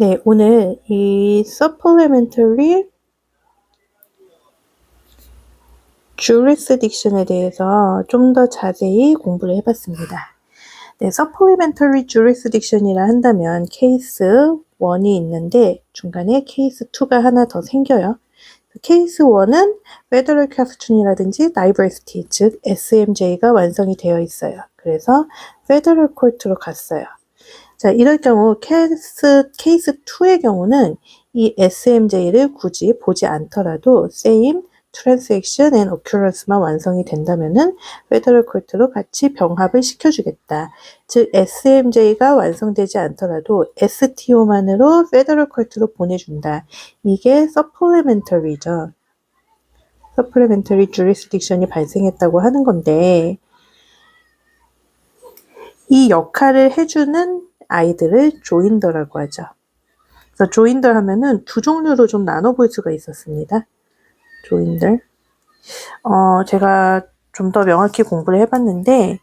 네, 오늘 이 supplementary jurisdiction에 대해서 좀 더 자세히 공부를 해봤습니다. 네, supplementary jurisdiction이라 한다면 케이스 1이 있는데 중간에 케이스 2가 하나 더 생겨요. 케이스 1은 federal question이라든지 diversity, 즉 SMJ가 완성이 되어 있어요. 그래서 federal court로 갔어요. 자, 이럴 경우 케이스 2의 경우는 이 SMJ를 굳이 보지 않더라도 same transaction and occurrence만 완성이 된다면은 페더럴 코트로 같이 병합을 시켜주겠다. 즉 SMJ가 완성되지 않더라도 STO만으로 페더럴 코트로 보내준다. 이게 supplementary죠. supplementary jurisdiction이 발생했다고 하는 건데 이 역할을 해주는 아이들을 조인더라고 하죠. 그래서 조인더 하면은 두 종류로 좀 나눠볼 수가 있었습니다. 조인더. 제가 좀 더 명확히 공부를 해봤는데,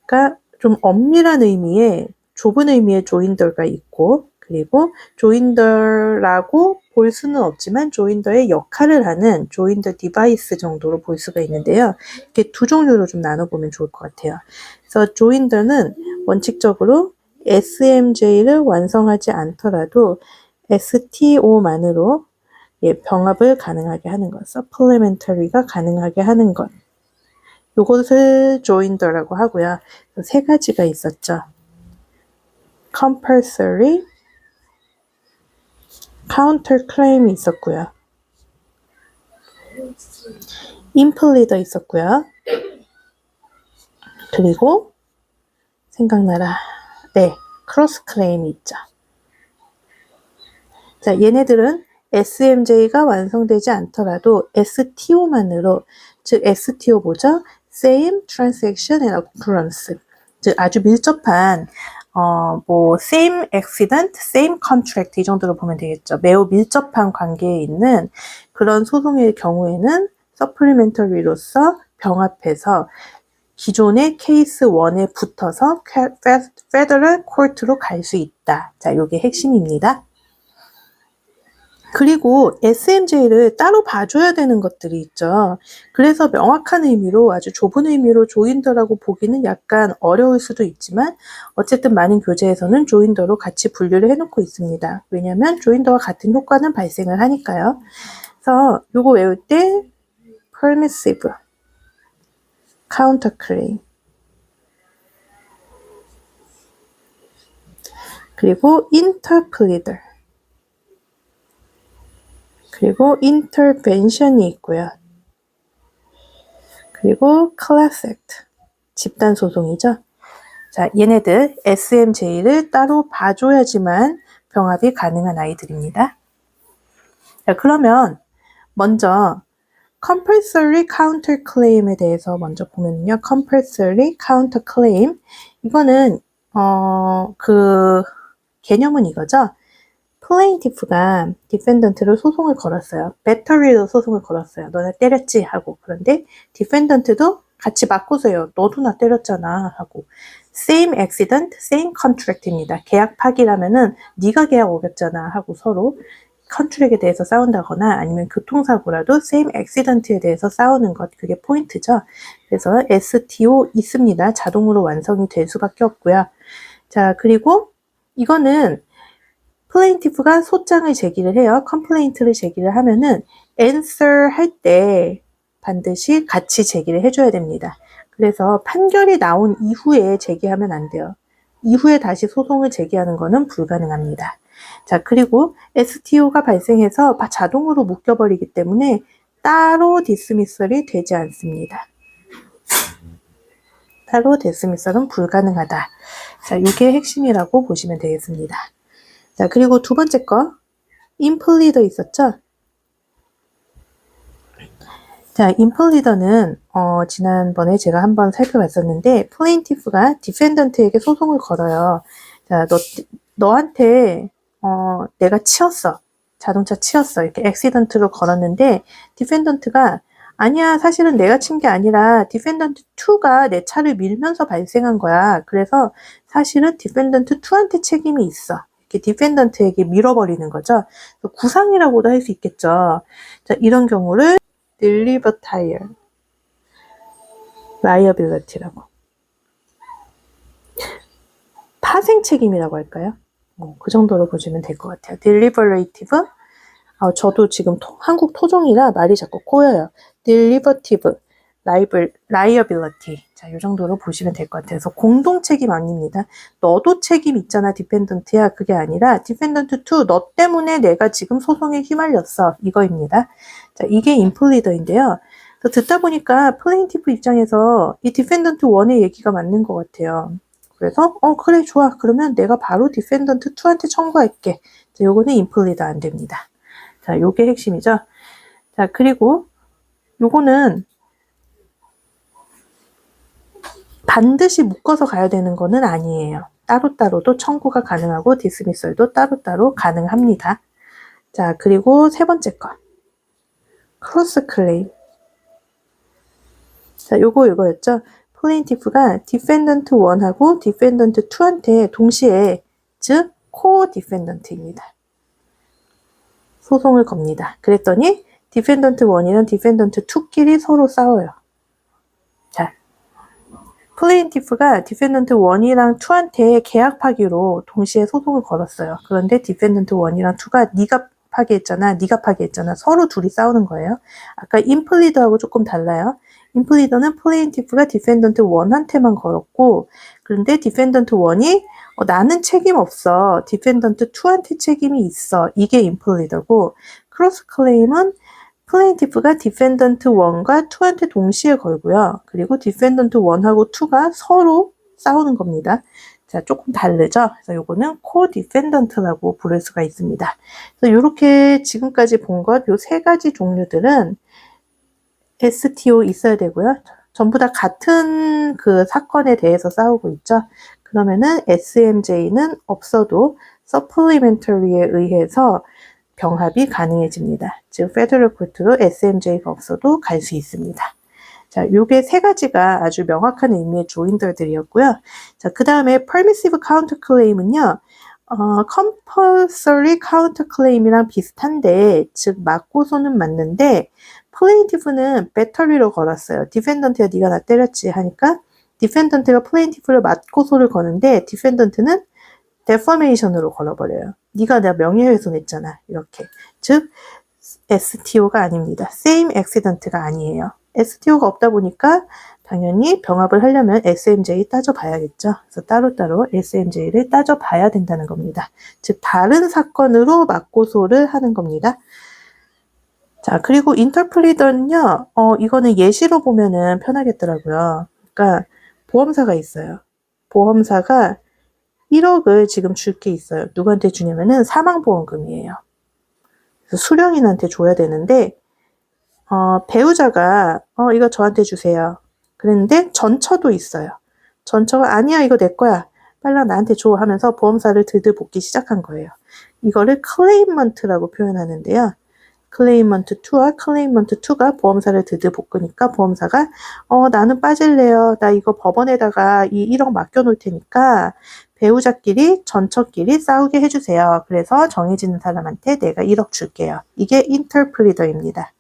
그러니까 좀 엄밀한 의미의, 좁은 의미의 조인더가 있고, 그리고 조인더라고 볼 수는 없지만 조인더의 역할을 하는 조인더 디바이스 정도로 볼 수가 있는데요. 이렇게 두 종류로 좀 나눠보면 좋을 것 같아요. 그래서 조인더는 원칙적으로 SMJ를 완성하지 않더라도 STO만으로 병합을 가능하게 하는 것, supplementary가 가능하게 하는 것. 요것을 조인더라고 하고요. 세 가지가 있었죠. compulsory, counterclaim이 있었고요. impleader 있었고요. 그리고 생각나라. 네, crossclaim이 있죠. 자, 얘네들은 SMJ가 완성되지 않더라도 STO만으로, 즉 STO 뭐죠? Same Transaction and Occurrence, 즉 아주 밀접한 same accident, same contract 이 정도로 보면 되겠죠. 매우 밀접한 관계에 있는 그런 소송의 경우에는 supplementary로서 병합해서 기존의 케이스 1에 붙어서 Federal Court로 갈 수 있다. 자, 요게 핵심입니다. 그리고 SMJ를 따로 봐줘야 되는 것들이 있죠. 그래서 명확한 의미로 아주 좁은 의미로 조인더라고 보기는 약간 어려울 수도 있지만 어쨌든 많은 교재에서는 조인더로 같이 분류를 해놓고 있습니다. 왜냐하면 조인더와 같은 효과는 발생을 하니까요. 그래서 요거 외울 때 permissive, counterclaim, 그리고 interpleader, 그리고 intervention이 있고요. 그리고 class act, 집단 소송이죠. 자, 얘네들 SMJ를 따로 봐줘야지만 병합이 가능한 아이들입니다. 자, 그러면 먼저 compulsory counterclaim에 대해서 먼저 보면요. compulsory counterclaim, 이거는 그 개념은 이거죠. plaintiff가 defendant로 소송을 걸었어요. battery로 소송을 걸었어요. 너네 때렸지? 하고. 그런데 defendant도 같이 맞고서요. 너도 나 때렸잖아. 하고. same accident, same contract입니다. 계약 파기라면은 네가 계약 어겼잖아. 하고 서로 컨트랙에 대해서 싸운다거나 아니면 교통사고라도 same accident에 대해서 싸우는 것, 그게 포인트죠. 그래서 STO 있습니다. 자동으로 완성이 될 수밖에 없고요. 자, 그리고 이거는 플레인티프가 소장을 제기를 해요. 컴플레인트를 제기를 하면은 answer 할 때 반드시 같이 제기를 해줘야 됩니다. 그래서 판결이 나온 이후에 제기하면 안 돼요. 이후에 다시 소송을 제기하는 것은 불가능합니다. 자, 그리고 STO가 발생해서 자동으로 묶여버리기 때문에 따로 디스미설이 되지 않습니다. 따로 디스미설은 불가능하다. 자, 이게 핵심이라고 보시면 되겠습니다. 자, 그리고 두 번째 거, impleader 있었죠? 자, impleader는 지난번에 제가 한번 살펴봤었는데 plaintiff가 defendant에게 소송을 걸어요. 자, 너한테 내가 치였어. 자동차 치였어. 이렇게 accident로 걸었는데 defendant가 아니야, 사실은 내가 친 게 아니라 defendant 2가 내 차를 밀면서 발생한 거야. 그래서 사실은 defendant 2한테 책임이 있어. 이렇게 디펜던트에게 밀어버리는 거죠. 구상이라고도 할 수 있겠죠. 자, 이런 경우를 delibertire liability라고. 파생 책임이라고 할까요? 그 정도로 보시면 될 것 같아요. deliberative. 저도 지금 한국 토종이라 말이 자꾸 꼬여요. deliberative liability. 자, 이 정도로 보시면 될 것 같아요. 그래서 공동 책임 아닙니다. 너도 책임 있잖아, 디펜던트야. 그게 아니라 디펜던트 2, 너 때문에 내가 지금 소송에 휘말렸어. 이거입니다. 자, 이게 인플리더인데요. 듣다 보니까 플레인티프 입장에서 이 디펜던트 1의 얘기가 맞는 것 같아요. 그래서 그래 좋아. 그러면 내가 바로 디펜던트 2한테 청구할게. 자, 요거는 인플리더 안 됩니다. 자, 요게 핵심이죠. 자, 그리고 요거는 반드시 묶어서 가야 되는 거는 아니에요. 따로따로도 청구가 가능하고 디스미설도 따로따로 가능합니다. 자, 그리고 세 번째 거. 크로스 클레임. 자, 이거였죠. 플레인티프가 디펜던트 1하고 디펜던트 2한테 동시에, 즉 코-디펜던트입니다. 소송을 겁니다. 그랬더니 디펜던트 1이랑 디펜던트 2끼리 서로 싸워요. 자, 플레인티프가 디펜던트 1이랑 2한테 계약 파기로 동시에 소송을 걸었어요. 그런데 디펜던트 1이랑 2가 네가 파기했잖아. 서로 둘이 싸우는 거예요. 아까 인플리더하고 조금 달라요. 인플리더는 플레인티프가 디펜던트 1한테만 걸었고, 그런데 디펜던트 1이 나는 책임 없어. 디펜던트 2한테 책임이 있어. 이게 인플리더고, 크로스 클레임은 플레인티프가 디펜던트 1과 2한테 동시에 걸고요. 그리고 디펜던트 1하고 2가 서로 싸우는 겁니다. 자, 조금 다르죠? 그래서 요거는 코-디펜던트라고 부를 수가 있습니다. 그래서 요렇게 지금까지 본 것, 요 세 가지 종류들은 STO 있어야 되고요. 전부 다 같은 그 사건에 대해서 싸우고 있죠. 그러면은 SMJ는 없어도 supplementary에 의해서 병합이 가능해집니다. 즉, Federal Court로 SMJ가 없어도 갈 수 있습니다. 자, 요게 세 가지가 아주 명확한 의미의 조인들이었고요. 자, 그 다음에 Permissive Counterclaim은요, Compulsory Counterclaim이랑 비슷한데, 즉, 맞고소는 맞는데, 플레인티프는 배터리로 걸었어요. 디펜던트가 네가 나 때렸지 하니까, 디펜던트가 플레인티프를 맞고소를 거는데, 디펜던트는 데퍼메이션으로 걸어버려요. 네가 내가 명예훼손했잖아. 이렇게. 즉, STO가 아닙니다. Same Accident가 아니에요. STO가 없다 보니까 당연히 병합을 하려면 SMJ 따져봐야겠죠. 그래서 따로따로 SMJ를 따져봐야 된다는 겁니다. 즉, 다른 사건으로 맞고소를 하는 겁니다. 자, 그리고 인터플리더는요, 이거는 예시로 보면은 편하겠더라고요. 그러니까 보험사가 있어요. 보험사가 1억을 지금 줄 게 있어요. 누구한테 주냐면은 사망보험금이에요. 그래서 수령인한테 줘야 되는데, 배우자가, 이거 저한테 주세요. 그랬는데, 전처도 있어요. 전처가, 아니야, 이거 내 거야. 빨리 나한테 줘 하면서 보험사를 들들볶기 시작한 거예요. 이거를 클레임먼트라고 표현하는데요. 클레임먼트 2와 클레임먼트 2가 보험사를 들들볶으니까 보험사가, 나는 빠질래요. 나 이거 법원에다가 이 1억 맡겨놓을 테니까, 배우자끼리, 전처끼리 싸우게 해주세요. 그래서 정해지는 사람한테 내가 1억 줄게요. 이게 인터플리더입니다.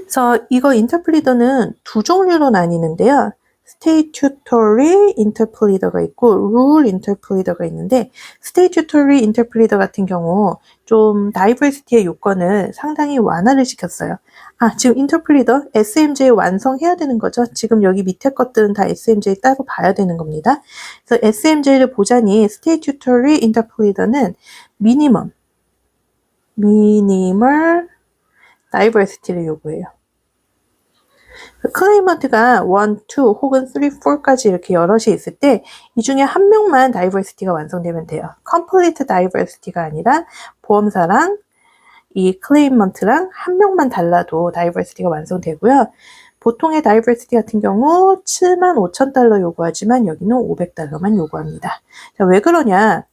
그래서 이거 인터플리더는 두 종류로 나뉘는데요. statutory interpleader가 있고 rule interpleader가 있는데 statutory interpleader 같은 경우 좀 diversity의 요건을 상당히 완화를 시켰어요. 지금 interpleader SMJ 완성해야 되는 거죠. 지금 여기 밑에 것들은 다 SMJ 따로 봐야 되는 겁니다. 그래서 SMJ를 보자니 statutory interpleader는 minimal diversity를 요구해요. 클레이먼트가 1, 2 혹은 3, 4까지 이렇게 여럿이 있을 때 이 중에 한 명만 다이버시티가 완성되면 돼요. 컴플리트 다이버시티가 아니라 보험사랑 이 클레이먼트랑 한 명만 달라도 다이버시티가 완성되고요. 보통의 다이버시티 같은 경우 75,000달러 요구하지만 여기는 500달러만 요구합니다. 자, 왜 그러냐?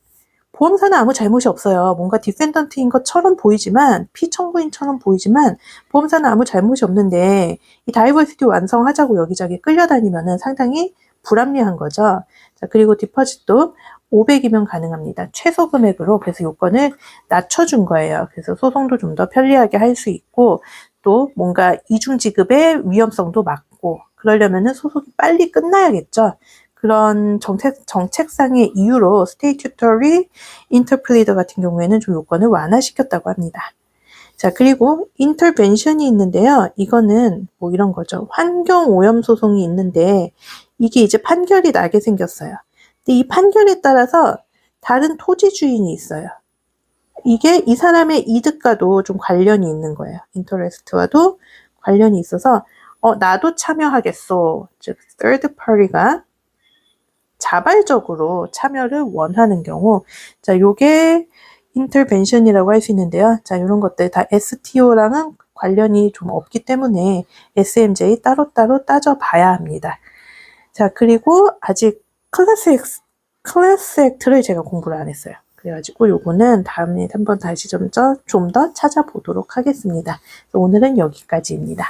보험사는 아무 잘못이 없어요. 뭔가 디펜던트인 것처럼 보이지만, 피청구인처럼 보이지만, 보험사는 아무 잘못이 없는데, 이 다이버시티 완성하자고 여기저기 끌려다니면은 상당히 불합리한 거죠. 자, 그리고 디퍼짓도 500이면 가능합니다. 최소 금액으로. 그래서 요건을 낮춰준 거예요. 그래서 소송도 좀 더 편리하게 할 수 있고, 또 뭔가 이중지급의 위험성도 막고, 그러려면은 소송이 빨리 끝나야겠죠. 그런 정책상의 이유로 스태튜터리 인터플리더 같은 경우에는 좀 요건을 완화시켰다고 합니다. 자, 그리고 인터벤션이 있는데요. 이거는 뭐 이런 거죠. 환경 오염 소송이 있는데 이게 이제 판결이 나게 생겼어요. 근데 이 판결에 따라서 다른 토지 주인이 있어요. 이게 이 사람의 이득과도 좀 관련이 있는 거예요. 인터레스트와도 관련이 있어서 나도 참여하겠어. 즉 third party가 자발적으로 참여를 원하는 경우, 자, 요게 인터벤션이라고 할 수 있는데요. 자, 이런 것들 다 STO랑은 관련이 좀 없기 때문에 SMJ 따로따로 따져봐야 합니다. 자, 그리고 아직 클래스 액트를 제가 공부를 안 했어요. 그래가지고 요거는 다음에 한번 다시 좀 더 찾아보도록 하겠습니다. 오늘은 여기까지입니다.